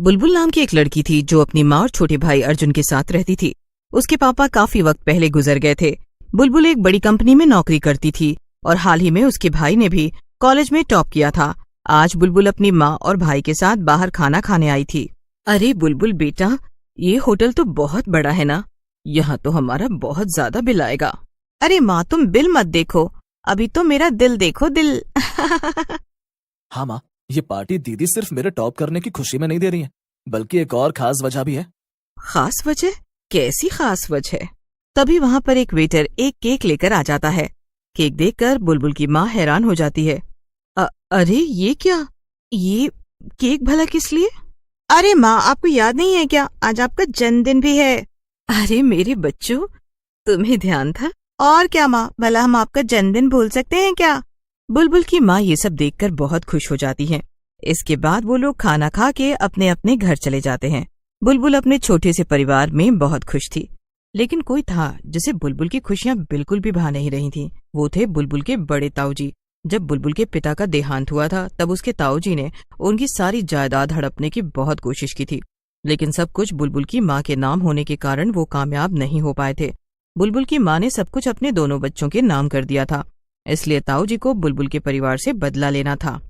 बुलबुल नाम की एक लड़की थी जो अपनी माँ और छोटे भाई अर्जुन के साथ रहती थी। उसके पापा काफी वक्त पहले गुजर गए थे। बुलबुल एक बड़ी कंपनी में नौकरी करती थी और हाल ही में उसके भाई ने भी कॉलेज में टॉप किया था। आज बुलबुल अपनी माँ और भाई के साथ बाहर खाना खाने आई थी। अरे बुलबुल बेटा, ये होटल तो बहुत बड़ा है ना, यहाँ तो हमारा बहुत ज्यादा बिल आएगा। अरे माँ, तुम बिल मत देखो, अभी तो मेरा दिल देखो, दिल। हाँ माँ, ये पार्टी दीदी सिर्फ मेरे टॉप करने की खुशी में नहीं दे रही है, बल्कि एक और खास वजह भी है। खास वजह? कैसी खास वजह? तभी वहाँ पर एक वेटर एक केक लेकर आ जाता है। केक देखकर बुलबुल की माँ हैरान हो जाती है। अरे ये क्या, ये केक भला किस लिए? अरे माँ, आपको याद नहीं है क्या, आज आपका जन्मदिन भी है। अरे मेरे बच्चों, तुम्हें ध्यान था? और क्या माँ, भला हम आपका जन्मदिन भूल सकते हैं क्या? बुलबुल की माँ ये सब देखकर बहुत खुश हो जाती है। इसके बाद वो लोग खाना खा के अपने अपने घर चले जाते हैं। बुलबुल अपने छोटे से परिवार में बहुत खुश थी, लेकिन कोई था जिसे बुलबुल की खुशियां बिल्कुल भी भा नहीं रही थीं। वो थे बुलबुल के बड़े ताऊजी। जब बुलबुल के पिता का देहांत हुआ था तब उसके ताऊजी ने उनकी सारी जायदाद हड़पने की बहुत कोशिश की थी, लेकिन सब कुछ बुलबुल की माँ के नाम होने के कारण वो कामयाब नहीं हो पाए थे। बुलबुल की माँ ने सब कुछ अपने दोनों बच्चों के नाम कर दिया था, इसलिए ताऊजी को बुलबुल के परिवार से बदला लेना था।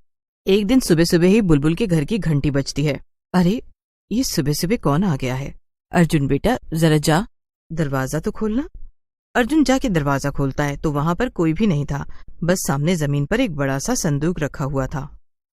एक दिन सुबह सुबह ही बुलबुल के घर की घंटी बजती है। अरे ये सुबह सुबह कौन आ गया है? अर्जुन बेटा जरा जा, दरवाजा तो खोलना। अर्जुन जाके दरवाजा खोलता है तो वहां पर कोई भी नहीं था, बस सामने जमीन पर एक बड़ा सा संदूक रखा हुआ था।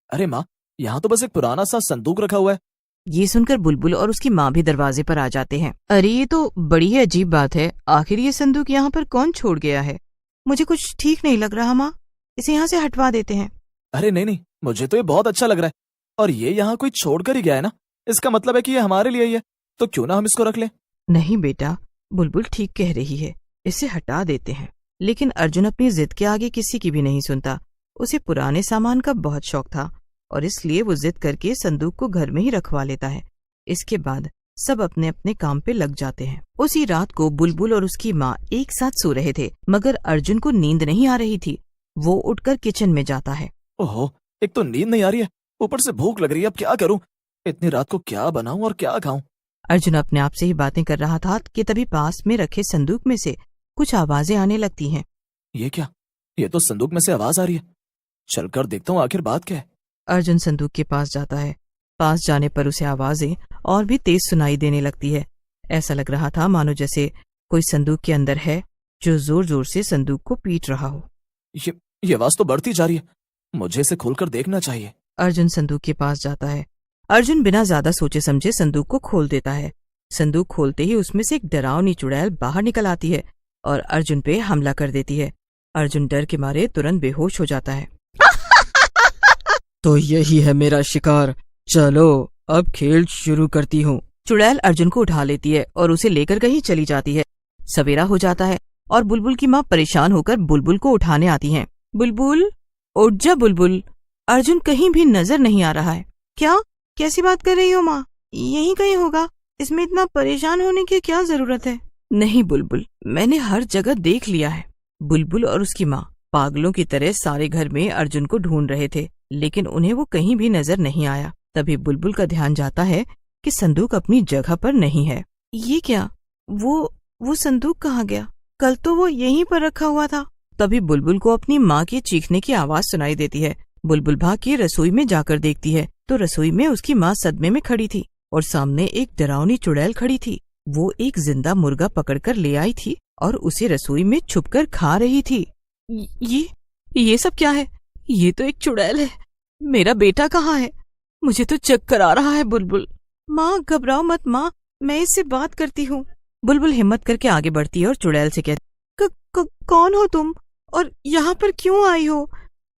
अरे माँ, यहाँ तो बस एक पुराना सा संदूक रखा हुआ है। ये सुनकर बुलबुल और उसकी माँ भी दरवाजे पर आ जाते हैं। अरे ये तो बड़ी ही अजीब बात है, आखिर ये संदूक यहाँ पर कौन छोड़ गया है? मुझे कुछ ठीक नहीं लग रहा माँ, इसे यहाँ से हटवा देते हैं। अरे नहीं नहीं, मुझे तो ये बहुत अच्छा लग रहा है, और ये यहाँ कोई छोड़कर ही गया है ना, इसका मतलब है कि ये हमारे लिए ही है, तो क्यों ना हम इसको रख लें। नहीं बेटा, बुलबुल ठीक कह रही है, इसे हटा देते हैं। लेकिन अर्जुन अपनी जिद के आगे किसी की भी नहीं सुनता। उसे पुराने सामान का बहुत शौक था और इसलिए वो जिद करके संदूक को घर में ही रखवा लेता है। इसके बाद सब अपने अपने काम पे लग जाते हैं। उसी रात को बुलबुल और उसकी माँ एक साथ सो रहे थे, मगर अर्जुन को नींद नहीं आ रही थी। वो उठकर किचन में जाता है। ओहो, एक तो नींद नहीं आ रही है, ऊपर से भूख लग रही है, अब क्या करूं? इतनी रात को क्या बनाऊं और क्या खाऊं? अर्जुन अपने आप से ही बातें कर रहा था कि तभी पास में रखे संदूक में से कुछ आवाजें आने लगती हैं। ये क्या? ये तो संदूक में से आवाज आ रही है, चलकर देखता हूँ आखिर बात क्या है। अर्जुन संदूक के पास जाता है। पास जाने पर उसे आवाजें और भी तेज सुनाई देने लगती है। ऐसा लग रहा था मानो जैसे कोई संदूक के अंदर है जो जोर जोर से संदूक को पीट रहा हो। ये आवाज तो बढ़ती जा रही है, मुझे इसे खोलकर देखना चाहिए। अर्जुन संदूक के पास जाता है। अर्जुन बिना ज्यादा सोचे समझे संदूक को खोल देता है। संदूक खोलते ही उसमें से एक डरावनी चुड़ैल बाहर निकल आती है और अर्जुन पे हमला कर देती है। अर्जुन डर के मारे तुरंत बेहोश हो जाता है। तो यही है मेरा शिकार, चलो अब खेल शुरू करती हूँ। चुड़ैल अर्जुन को उठा लेती है और उसे लेकर कहीं चली जाती है। सवेरा हो जाता है और बुलबुल की माँ परेशान होकर बुलबुल को उठाने आती हैं। बुलबुल उठ जा बुलबुल, अर्जुन कहीं भी नजर नहीं आ रहा है। क्या? कैसी बात कर रही हो माँ? यहीं कहीं होगा, इसमें इतना परेशान होने की क्या जरूरत है? नहीं बुलबुल, मैंने हर जगह देख लिया है। बुलबुल और उसकी माँ पागलों की तरह सारे घर में अर्जुन को ढूंढ रहे थे, लेकिन उन्हें वो कहीं भी नजर नहीं आया। तभी बुलबुल का ध्यान जाता है कि संदूक अपनी जगह पर नहीं है। ये क्या? वो संदूक कहाँ गया? कल तो वो यहीं पर रखा हुआ था। तभी बुलबुल को अपनी माँ के चीखने की आवाज सुनाई देती है। बुलबुल भाग के रसोई में जाकर देखती है तो रसोई में उसकी माँ सदमे में खड़ी थी और सामने एक डरावनी चुड़ैल खड़ी थी। वो एक जिंदा मुर्गा पकड़कर ले आई थी और उसे रसोई में छुपकर खा रही थी। ये सब क्या है? ये तो एक चुड़ैल है। मेरा बेटा कहाँ है? मुझे तो चक्कर आ रहा है। बुलबुल माँ घबराओ मत माँ, मैं इससे बात करती हूँ। बुलबुल हिम्मत करके आगे बढ़ती है और चुड़ैल से कहती, कौन हो तुम और यहाँ पर क्यों आई हो?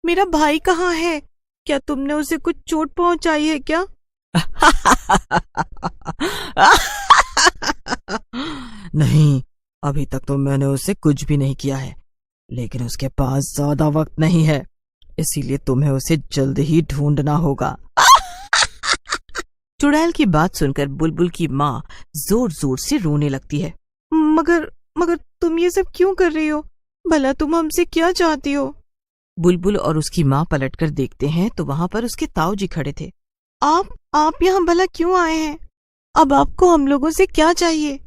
मेरा भाई कहाँ है? क्या तुमने उसे कुछ चोट पहुंचाई है क्या? नहीं, अभी तक तो मैंने उसे कुछ भी नहीं किया है, लेकिन उसके पास ज्यादा वक्त नहीं है, इसीलिए तुम्हें उसे जल्द ही ढूंढना होगा। चुड़ैल की बात सुनकर बुलबुल की माँ जोर जोर से रोने लगती है। मगर तुम ये सब क्यों कर रही हो? भला तुम हमसे क्या चाहती हो? बुलबुल और उसकी माँ पलटकर देखते हैं तो वहां पर उसके ताऊजी खड़े थे। आप यहाँ भला क्यों आए हैं? अब आपको हम लोगों से क्या चाहिए?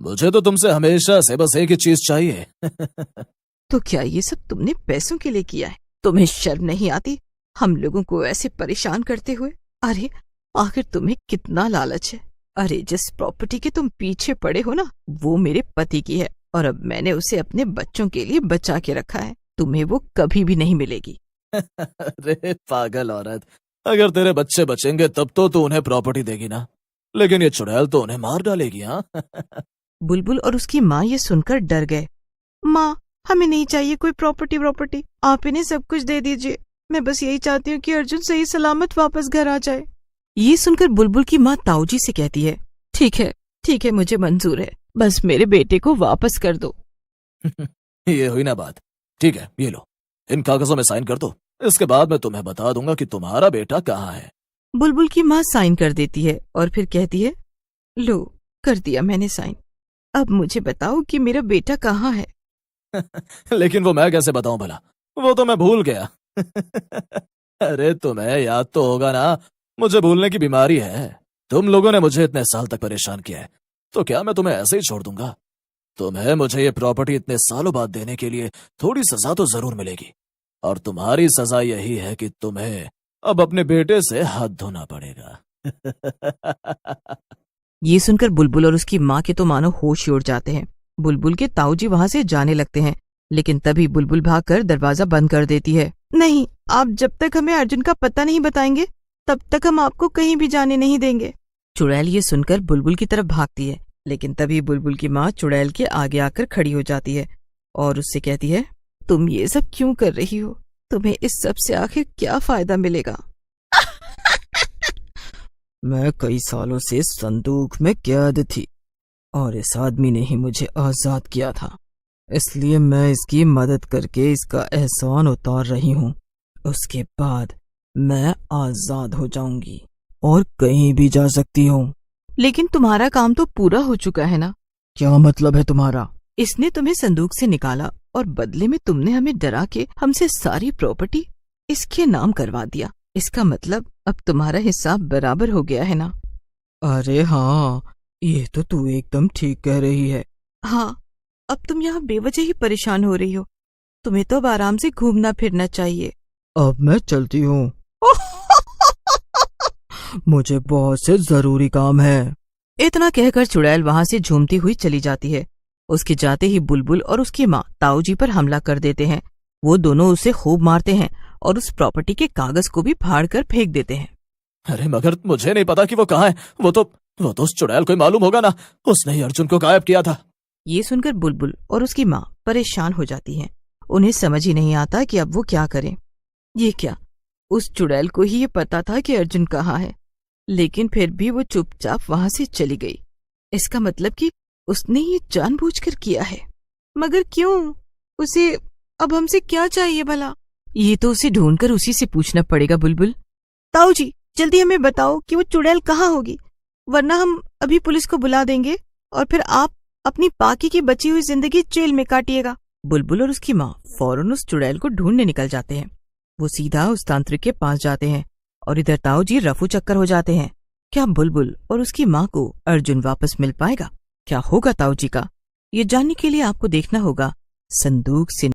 मुझे तो तुमसे हमेशा से बस एक ही चीज चाहिए। तो क्या ये सब तुमने पैसों के लिए किया है? तुम्हें शर्म नहीं आती हम लोगों को ऐसे परेशान करते हुए? अरे आखिर तुम्हें कितना लालच है? अरे जिस प्रॉपर्टी के तुम पीछे पड़े हो ना, वो मेरे पति की है और अब मैंने उसे अपने बच्चों के लिए बचा के रखा है। तुम्हें वो कभी भी नहीं मिलेगी। अरे पागल औरत, अगर तेरे बच्चे बचेंगे तब तो तू उन्हें प्रॉपर्टी देगी ना, लेकिन ये चुड़ैल तो उन्हें मार डालेगी। हाँ। बुलबुल और उसकी माँ ये सुनकर डर गए। माँ, हमें नहीं चाहिए कोई प्रॉपर्टी, आप इन्हें सब कुछ दे दीजिए। मैं बस यही चाहती हूँ कि अर्जुन सही सलामत वापस घर आ जाए। ये सुनकर बुलबुल की माँ ताऊजी से कहती है, ठीक है, मुझे मंजूर है, बस मेरे बेटे को वापस कर दो। ये हुई ना बात। ठीक है, ये लो, इन कागजों में साइन कर दो, इसके बाद मैं तुम्हें बता दूंगा कि तुम्हारा बेटा कहाँ है। बुलबुल की माँ साइन कर देती है और फिर कहती है, लो, कर दिया मैंने साइन। अब मुझे बताओ कि मेरा बेटा कहाँ है? लेकिन वो मैं कैसे बताऊं भला, वो तो मैं भूल गया। अरे तुम्हें याद तो होगा ना, मुझे भूलने की बीमारी है। तुम लोगों ने मुझे इतने साल तक परेशान किया है, तो क्या मैं तुम्हें ऐसे ही छोड़ दूंगा? तुम्हें मुझे ये प्रॉपर्टी इतने सालों बाद देने के लिए थोड़ी सजा तो जरूर मिलेगी, और तुम्हारी सजा यही है कि तुम्हें अब अपने बेटे से हाथ धोना पड़ेगा। ये सुनकर बुलबुल और उसकी माँ के तो मानो होश ही उड़ जाते हैं। बुलबुल के ताऊजी वहां से जाने लगते हैं, लेकिन तभी बुलबुल भागकर दरवाजा बंद कर देती है। नहीं, आप जब तक हमें अर्जुन का पता नहीं बताएंगे तब तक हम आपको कहीं भी जाने नहीं देंगे। चुड़ैल ये सुनकर बुलबुल की तरफ भागती है, लेकिन तभी बुलबुल की माँ चुड़ैल के आगे आकर खड़ी हो जाती है और उससे कहती है, तुम ये सब क्यों कर रही हो? तुम्हें इस सब से आखिर क्या फायदा मिलेगा? मैं कई सालों से संदूक में कैद थी और इस आदमी ने ही मुझे आजाद किया था, इसलिए मैं इसकी मदद करके इसका एहसान उतार रही हूँ। उसके बाद मैं आजाद हो जाऊंगी और कहीं भी जा सकती हूँ। लेकिन तुम्हारा काम तो पूरा हो चुका है ना? क्या मतलब है तुम्हारा? इसने तुम्हें संदूक से निकाला और बदले में तुमने हमें डरा के हमसे सारी प्रॉपर्टी इसके नाम करवा दिया। इसका मतलब अब तुम्हारा हिसाब बराबर हो गया है ना? अरे हाँ, ये तो तू एकदम ठीक कह रही है। हाँ, अब तुम यहाँ बेवजह ही परेशान हो रही हो। तुम्हें तो अब आराम से घूमना फिरना चाहिए। अब मैं चलती हूँ। मुझे बहुत से जरूरी काम है। इतना कहकर चुड़ैल वहां से झूमती हुई चली जाती है। उसके जाते ही बुलबुल और उसकी माँ ताऊजी पर हमला कर देते हैं। वो दोनों उसे खूब मारते हैं और उस प्रॉपर्टी के कागज को भी फाड़ कर फेंक देते हैं। अरे मगर मुझे नहीं पता कि वो कहाँ है। वो तो उस चुड़ैल को ही मालूम होगा ना, उसने ही अर्जुन को गायब किया था। ये सुनकर बुलबुल और उसकी माँ परेशान हो जाती हैं। उन्हें समझ ही नहीं आता कि अब वो क्या करें। ये क्या, उस चुड़ैल को ही ये पता था कि अर्जुन कहाँ है, लेकिन फिर भी वो चुपचाप वहां से चली गई। इसका मतलब कि उसने ये जानबूझकर किया है। मगर क्यों? उसे अब हमसे क्या चाहिए भला? ये तो उसे ढूंढकर उसी से पूछना पड़ेगा। बुलबुल, ताऊजी जल्दी हमें बताओ कि वो चुड़ैल कहाँ होगी, वरना हम अभी पुलिस को बुला देंगे और फिर आप अपनी बाकी की बची हुई जिंदगी जेल में काटिएगा। बुलबुल और उसकी माँ फौरन उस चुड़ैल को ढूंढने निकल जाते हैं। वो सीधा उस तांत्रिक के पास जाते हैं और इधर ताऊजी रफू चक्कर हो जाते हैं। क्या बुलबुल और उसकी माँ को अर्जुन वापस मिल पाएगा? क्या होगा ताऊजी का? ये जानने के लिए आपको देखना होगा संदूक से